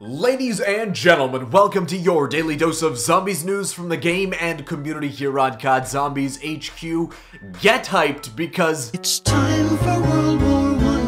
Ladies and gentlemen, welcome to your daily dose of zombies news from the game and community here on COD Zombies HQ. Get hyped because it's time for World War I.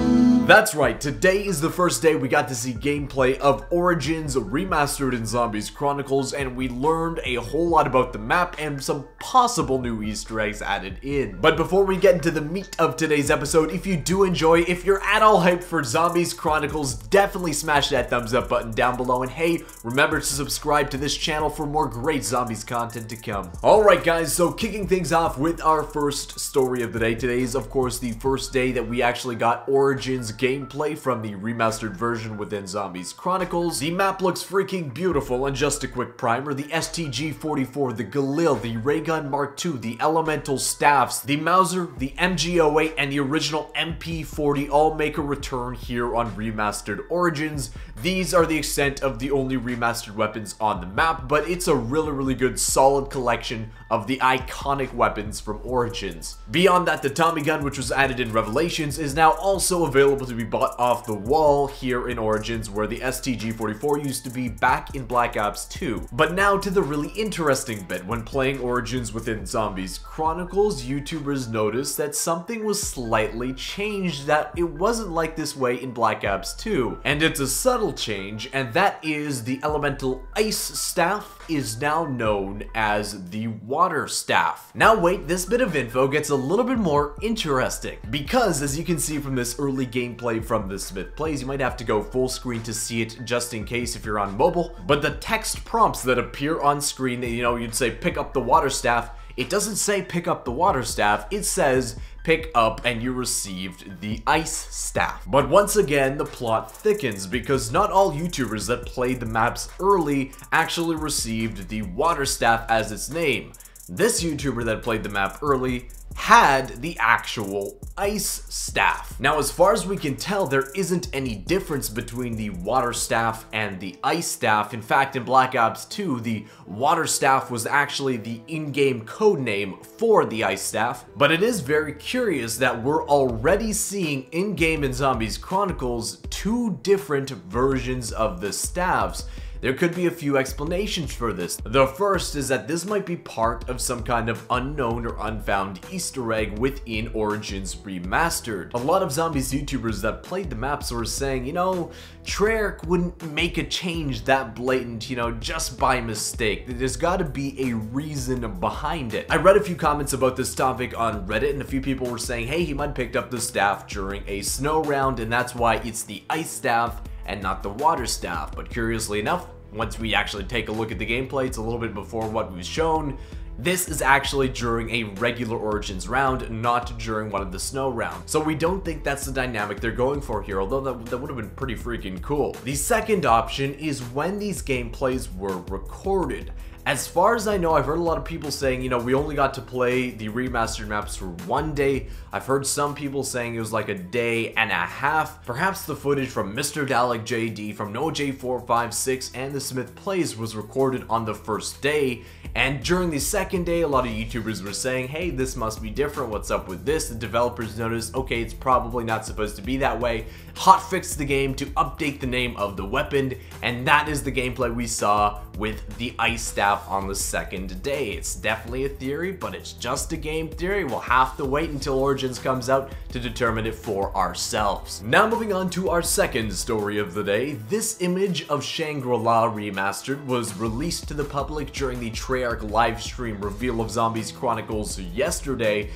That's right, today is the first day we got to see gameplay of Origins Remastered in Zombies Chronicles, and we learned a whole lot about the map and some possible new Easter eggs added in. But before we get into the meat of today's episode, if you do enjoy, if you're at all hyped for Zombies Chronicles, definitely smash that thumbs up button down below, and hey, remember to subscribe to this channel for more great zombies content to come. Alright guys, so kicking things off with our first story of the day. Today is of course the first day that we actually got Origins gameplay from the remastered version within Zombies Chronicles. The map looks freaking beautiful, and just a quick primer, the STG-44, the Galil, the Ray Gun Mark II, the Elemental Staffs, the Mauser, the MG08, and the original MP40 all make a return here on Remastered Origins. These are the extent of the only remastered weapons on the map, but it's a really good solid collection of the iconic weapons from Origins. Beyond that, the Tommy gun, which was added in Revelations, is now also available to be bought off the wall here in Origins, where the STG-44 used to be back in Black Ops 2. But now to the really interesting bit. When playing Origins within Zombies Chronicles, YouTubers noticed that something was slightly changed, that it wasn't like this way in Black Ops 2. And it's a subtle change, and that is the Elemental Ice Staff is now known as the Water Staff. Now wait, this bit of info gets a little bit more interesting, because as you can see from this early gameplay from the Smith Plays, you might have to go full screen to see it just in case if you're on mobile, but the text prompts that appear on screen, you'd say pick up the Water Staff, it doesn't say pick up the Water Staff, it says pick up and you received the Ice Staff. But once again, the plot thickens, because not all YouTubers that played the maps early actually received the Water Staff as its name. This YouTuber that played the map early had the actual Ice Staff. Now, as far as we can tell, there isn't any difference between the Water Staff and the Ice Staff. In fact, in Black Ops 2, the Water Staff was actually the in-game code name for the Ice Staff. But it is very curious that we're already seeing in-game in Zombies Chronicles two different versions of the staffs. There could be a few explanations for this. The first is that this might be part of some kind of unknown or unfound Easter egg within Origins Remastered. A lot of Zombies YouTubers that played the maps were saying, Treyarch wouldn't make a change that blatant, just by mistake. There's gotta be a reason behind it. I read a few comments about this topic on Reddit, and a few people were saying, hey, he might have picked up the staff during a snow round, and that's why it's the Ice Staff and not the Water Staff. But curiously enough, once we actually take a look at the gameplay, it's a little bit before what was shown. This is actually during a regular Origins round, not during one of the snow rounds. So we don't think that's the dynamic they're going for here, although that would have been pretty freaking cool. The second option is when these gameplays were recorded. As far as I know, I've heard a lot of people saying, we only got to play the remastered maps for one day. I've heard some people saying it was like a day and a half. Perhaps the footage from Mr. Dalek JD, from NoJ456, and the Smith Plays was recorded on the first day. And during the second day, a lot of YouTubers were saying, hey, this must be different, what's up with this? The developers noticed, okay, it's probably not supposed to be that way. Hotfixed the game to update the name of the weapon, and that is the gameplay we saw with the Ice Staff on the second day. It's definitely a theory, but it's just a game theory. We'll have to wait until Origins comes out to determine it for ourselves. Now moving on to our second story of the day. This image of Shang Ri Remastered was released to the public during the Treyarch livestream reveal of Zombies Chronicles yesterday.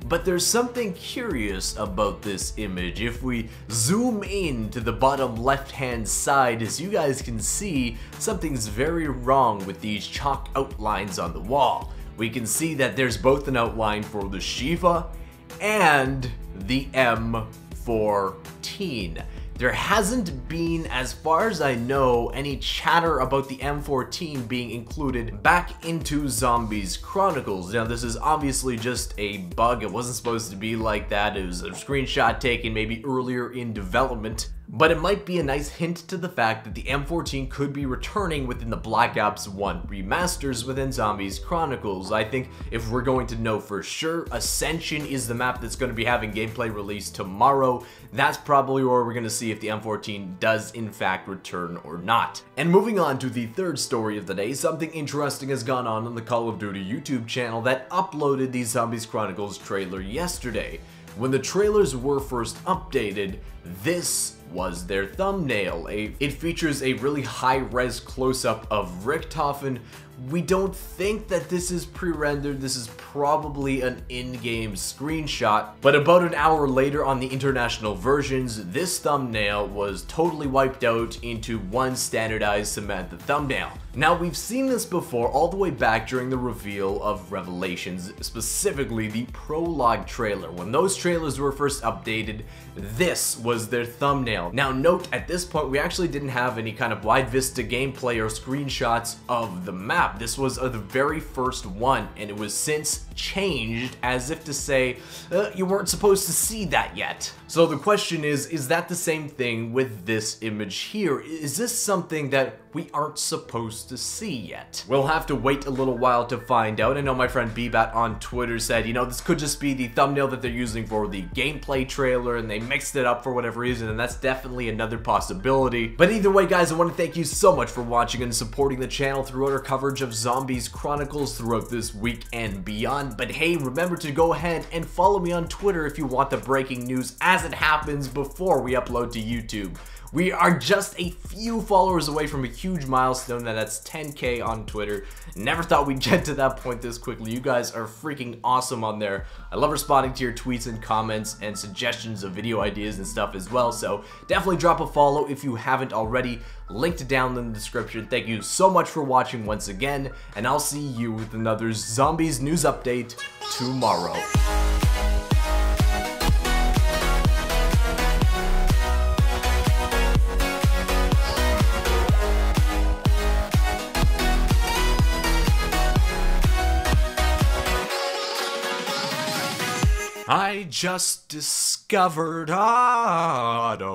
But there's something curious about this image. If we zoom in to the bottom left-hand side, as you guys can see, something's very wrong with these chalk outlines on the wall. We can see that there's both an outline for the Sheiva and the M14. There hasn't been, as far as I know, any chatter about the M14 being included back into Zombies Chronicles. Now, this is obviously just a bug. It wasn't supposed to be like that. It was a screenshot taken maybe earlier in development. but it might be a nice hint to the fact that the M14 could be returning within the Black Ops 1 remasters within Zombies Chronicles. I think if we're going to know for sure, Ascension is the map that's going to be having gameplay released tomorrow. That's probably where we're going to see if the M14 does in fact return or not. And moving on to the third story of the day, something interesting has gone on the Call of Duty YouTube channel that uploaded the Zombies Chronicles trailer yesterday. When the trailers were first updated, this was their thumbnail. It features a really high-res close-up of Richthofen. We don't think that this is pre-rendered, this is probably an in-game screenshot, but about an hour later on the international versions, this thumbnail was totally wiped out into one standardized Samantha thumbnail. Now, we've seen this before all the way back during the reveal of Revelations, specifically the prologue trailer. When those trailers were first updated, this was their thumbnail. Now note, at this point we actually didn't have any kind of wide vista gameplay or screenshots of the map. This was the very first one, and it was since changed as if to say, you weren't supposed to see that yet. So the question is that the same thing with this image here? Is this something that we aren't supposed to see yet? We'll have to wait a little while to find out. I know my friend Bbat on Twitter said, you know, this could just be the thumbnail that they're using for the gameplay trailer and they mixed it up for whatever reason, and that's definitely another possibility. But either way, guys, I want to thank you so much for watching and supporting the channel throughout our coverage of Zombies Chronicles throughout this week and beyond. But hey, remember to go ahead and follow me on Twitter if you want the breaking news as it happens before we upload to YouTube. We are just a few followers away from a huge milestone, that's 10K on Twitter. Never thought we'd get to that point this quickly. You guys are freaking awesome on there. I love responding to your tweets and comments and suggestions of video ideas and stuff as well, so definitely drop a follow if you haven't already. Linked down in the description. Thank you so much for watching once again, and I'll see you with another Zombies news update tomorrow. I just discovered Auto-Tune.